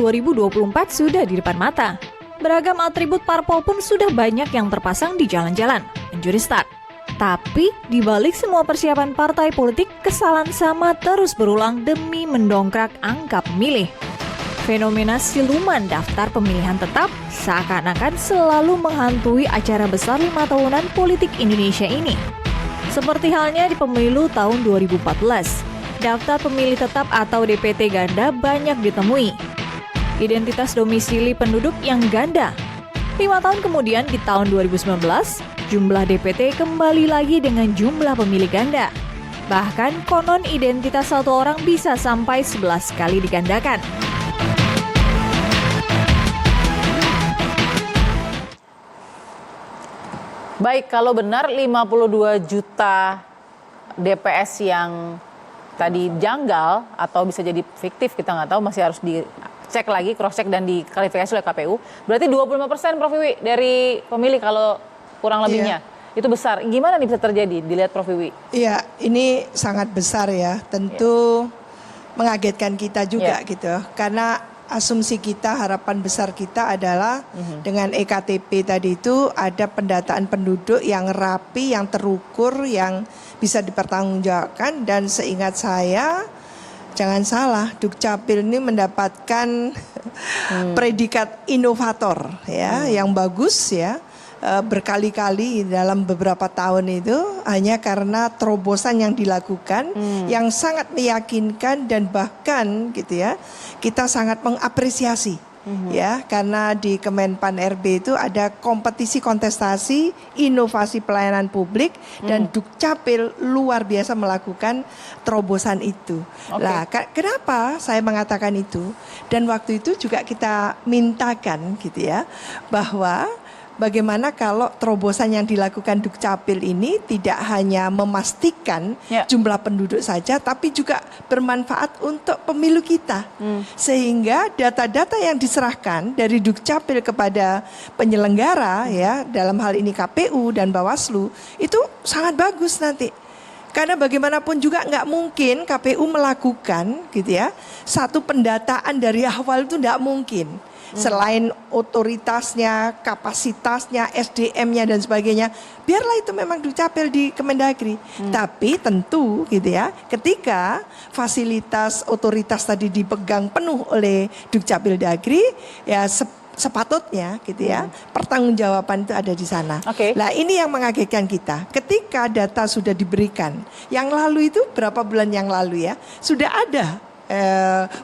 2024 sudah di depan mata. Beragam atribut parpol pun sudah banyak yang terpasang di jalan-jalan, mencuri start. Tapi, di balik semua persiapan partai politik, kesalahan sama terus berulang demi mendongkrak angka pemilih. Fenomena siluman daftar pemilihan tetap seakan-akan selalu menghantui acara besar 5 tahunan politik Indonesia ini. Seperti halnya di pemilu tahun 2014, daftar pemilih tetap atau DPT ganda banyak ditemui. Identitas domisili penduduk yang ganda. 5 tahun kemudian di tahun 2019, jumlah DPT kembali lagi dengan jumlah pemilih ganda. Bahkan konon identitas satu orang bisa sampai 11 kali digandakan. Baik, kalau benar 52 juta DPS yang tadi janggal atau bisa jadi fiktif, kita nggak tahu, masih harus dicek lagi, cross-check dan diklarifikasi oleh KPU. Berarti 25% Prof. Wiwi dari pemilih kalau kurang lebihnya. Itu besar. Gimana nih bisa terjadi, dilihat Prof. Wiwi? Iya, ini sangat besar ya. Tentu mengagetkan kita juga gitu. Karena asumsi kita, harapan besar kita adalah dengan EKTP tadi itu ada pendataan penduduk yang rapi, yang terukur, yang bisa dipertanggungjawabkan. Dan seingat saya, jangan salah, Dukcapil ini mendapatkan predikat inovator ya, yang bagus ya. Berkali-kali dalam beberapa tahun itu hanya karena terobosan yang dilakukan yang sangat meyakinkan dan bahkan gitu ya, kita sangat mengapresiasi ya, karena di Kemenpan RB itu ada kompetisi kontestasi inovasi pelayanan publik dan Dukcapil luar biasa melakukan terobosan itu. Lah, kenapa saya mengatakan itu? Dan waktu itu juga kita mintakan gitu ya, bahwa bagaimana kalau terobosan yang dilakukan Dukcapil ini tidak hanya memastikan jumlah penduduk saja, tapi juga bermanfaat untuk pemilu kita. Sehingga data-data yang diserahkan dari Dukcapil kepada penyelenggara ya, dalam hal ini KPU dan Bawaslu, itu sangat bagus nanti. Karena bagaimanapun juga nggak mungkin KPU melakukan gitu ya, satu pendataan dari awal itu nggak mungkin. Selain otoritasnya, kapasitasnya, SDM-nya dan sebagainya, biarlah itu memang Dukcapil di Kemendagri. Tapi tentu gitu ya, ketika fasilitas otoritas tadi dipegang penuh oleh Dukcapil Dagri, ya sepatutnya gitu ya, pertanggungjawaban itu ada di sana. Nah, ini yang mengagetkan kita. Ketika data sudah diberikan, yang lalu itu berapa bulan yang lalu ya, sudah ada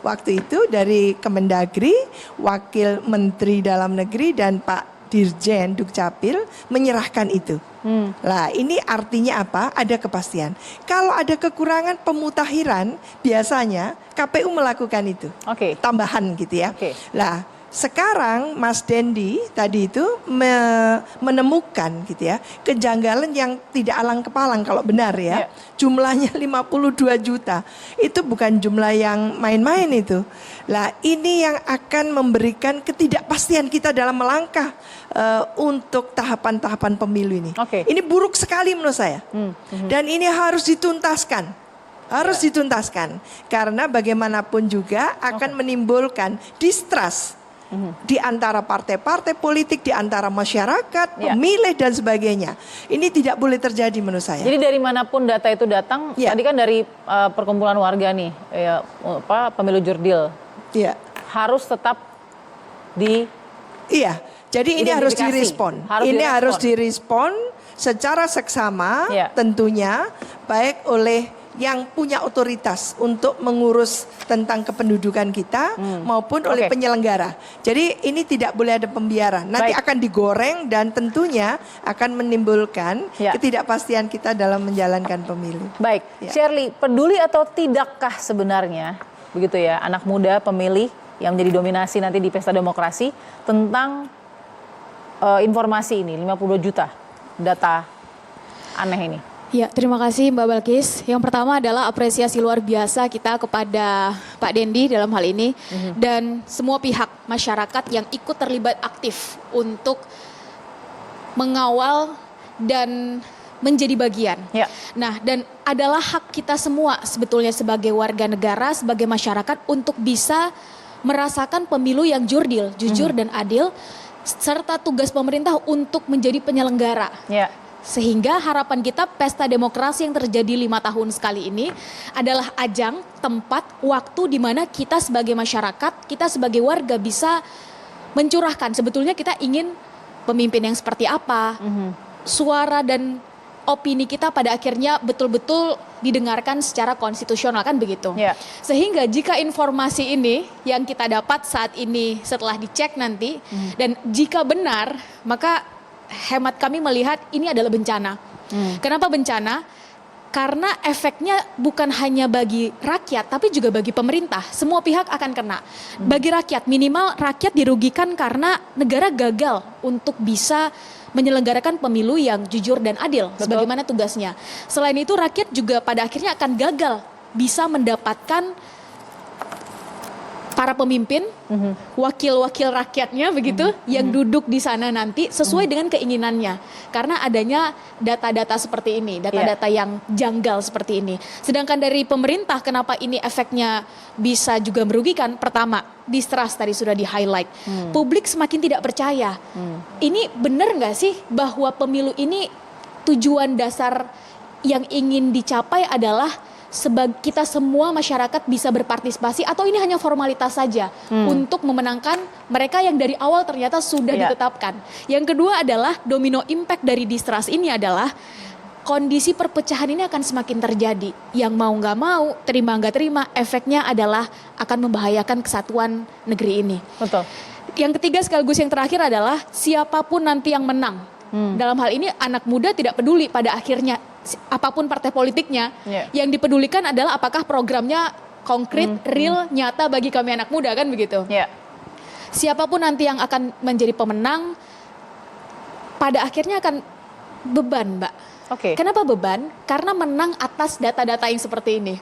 waktu itu dari Kemendagri, Wakil Menteri Dalam Negeri dan Pak Dirjen Dukcapil menyerahkan itu. Lah, ini artinya apa? Ada kepastian. Kalau ada kekurangan pemutakhiran, biasanya KPU melakukan itu. Tambahan gitu ya. Lah, sekarang Mas Dendi tadi itu menemukan gitu ya, kejanggalan yang tidak alang kepalang kalau benar ya. Jumlahnya 52 juta. Itu bukan jumlah yang main-main itu. Lah, ini yang akan memberikan ketidakpastian kita dalam melangkah untuk tahapan-tahapan pemilu ini. Ini buruk sekali menurut saya. Dan ini harus dituntaskan. Harus dituntaskan. Karena bagaimanapun juga akan menimbulkan distrust di antara partai-partai politik, di antara masyarakat, pemilih dan sebagainya. Ini tidak boleh terjadi menurut saya. Jadi dari manapun data itu datang, tadi kan dari perkumpulan warga nih, pemilu jurdil, harus tetap di. Iya, jadi ini harus direspon. Harus direspon secara seksama, tentunya baik oleh yang punya otoritas untuk mengurus tentang kependudukan kita maupun oleh penyelenggara. Jadi ini tidak boleh ada pembiaran. Nanti akan digoreng dan tentunya akan menimbulkan ketidakpastian kita dalam menjalankan pemilu. Baik, Shirley, peduli atau tidakkah sebenarnya begitu ya anak muda pemilih yang menjadi dominasi nanti di pesta demokrasi tentang informasi ini 50 juta data aneh ini? Ya, terima kasih Mbak Balkis. Yang pertama adalah apresiasi luar biasa kita kepada Pak Dendi dalam hal ini dan semua pihak masyarakat yang ikut terlibat aktif untuk mengawal dan menjadi bagian. Nah, dan adalah hak kita semua sebetulnya sebagai warga negara, sebagai masyarakat untuk bisa merasakan pemilu yang jujur dan adil, serta tugas pemerintah untuk menjadi penyelenggara. Ya. Sehingga harapan kita pesta demokrasi yang terjadi 5 tahun sekali ini adalah ajang, tempat, waktu di mana kita sebagai masyarakat, kita sebagai warga bisa mencurahkan. Sebetulnya kita ingin pemimpin yang seperti apa, suara dan opini kita pada akhirnya betul-betul didengarkan secara konstitusional, kan begitu. Ya. Sehingga jika informasi ini yang kita dapat saat ini setelah dicek nanti dan jika benar, maka hemat kami melihat ini adalah bencana. Kenapa bencana? Karena efeknya bukan hanya bagi rakyat, tapi juga bagi pemerintah. Semua pihak akan kena. Bagi rakyat, minimal rakyat dirugikan karena negara gagal untuk bisa menyelenggarakan pemilu yang jujur dan adil. Betul. Sebagaimana tugasnya. Selain itu, rakyat juga pada akhirnya akan gagal bisa mendapatkan para pemimpin, wakil-wakil rakyatnya begitu, yang duduk di sana nanti sesuai dengan keinginannya. Karena adanya data-data seperti ini, data-data yang janggal seperti ini. Sedangkan dari pemerintah, kenapa ini efeknya bisa juga merugikan? Pertama, distrust tadi sudah di-highlight. Publik semakin tidak percaya. Ini benar nggak sih bahwa pemilu ini tujuan dasar yang ingin dicapai adalah kita semua masyarakat bisa berpartisipasi, atau ini hanya formalitas saja untuk memenangkan mereka yang dari awal ternyata sudah ditetapkan. Yang kedua adalah domino impact dari distrust ini adalah kondisi perpecahan ini akan semakin terjadi. Yang mau nggak mau, terima nggak terima, efeknya adalah akan membahayakan kesatuan negeri ini. Betul. Yang ketiga sekaligus yang terakhir adalah siapapun nanti yang menang. Dalam hal ini anak muda tidak peduli pada akhirnya apapun partai politiknya, yang dipedulikan adalah apakah programnya konkret, real, nyata bagi kami anak muda, kan begitu. Siapapun nanti yang akan menjadi pemenang, pada akhirnya akan beban, Mbak. Kenapa beban? Karena menang atas data-data yang seperti ini.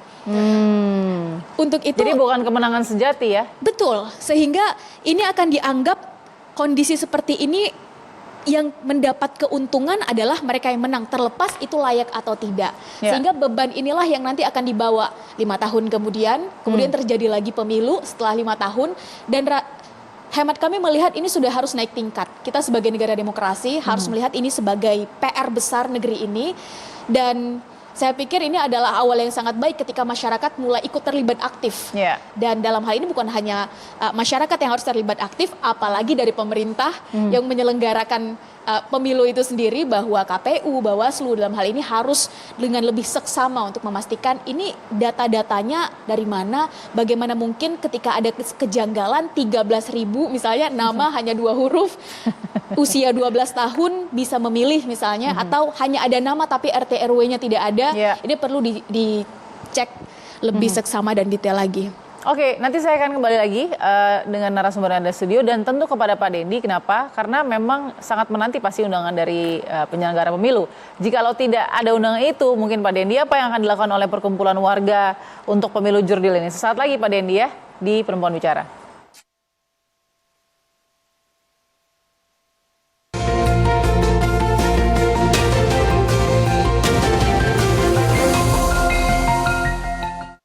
Untuk itu, jadi bukan kemenangan sejati ya? Betul, sehingga ini akan dianggap kondisi seperti ini yang mendapat keuntungan adalah mereka yang menang, terlepas itu layak atau tidak. Sehingga beban inilah yang nanti akan dibawa 5 tahun kemudian terjadi lagi pemilu setelah 5 tahun, dan hemat kami melihat ini sudah harus naik tingkat. Kita sebagai negara demokrasi harus melihat ini sebagai PR besar negeri ini, dan saya pikir ini adalah awal yang sangat baik ketika masyarakat mulai ikut terlibat aktif. Dan dalam hal ini bukan hanya masyarakat yang harus terlibat aktif, apalagi dari pemerintah yang menyelenggarakan pemilu itu sendiri, bahwa KPU, Bawaslu dalam hal ini harus dengan lebih seksama untuk memastikan ini data-datanya dari mana, bagaimana mungkin ketika ada kejanggalan 13.000 misalnya nama hanya 2 huruf, usia 12 tahun bisa memilih misalnya, atau hanya ada nama tapi RT RW-nya tidak ada. Ini perlu dicek lebih seksama dan detail lagi. Oke, nanti saya akan kembali lagi dengan narasumber yang ada di studio, dan tentu kepada Pak Dendi. Kenapa? Karena memang sangat menanti pasti undangan dari penyelenggara pemilu. Jikalau tidak ada undangan itu, mungkin Pak Dendi, apa yang akan dilakukan oleh perkumpulan warga untuk pemilu jurdil ini? Sesaat lagi Pak Dendi ya, di Perempuan Bicara.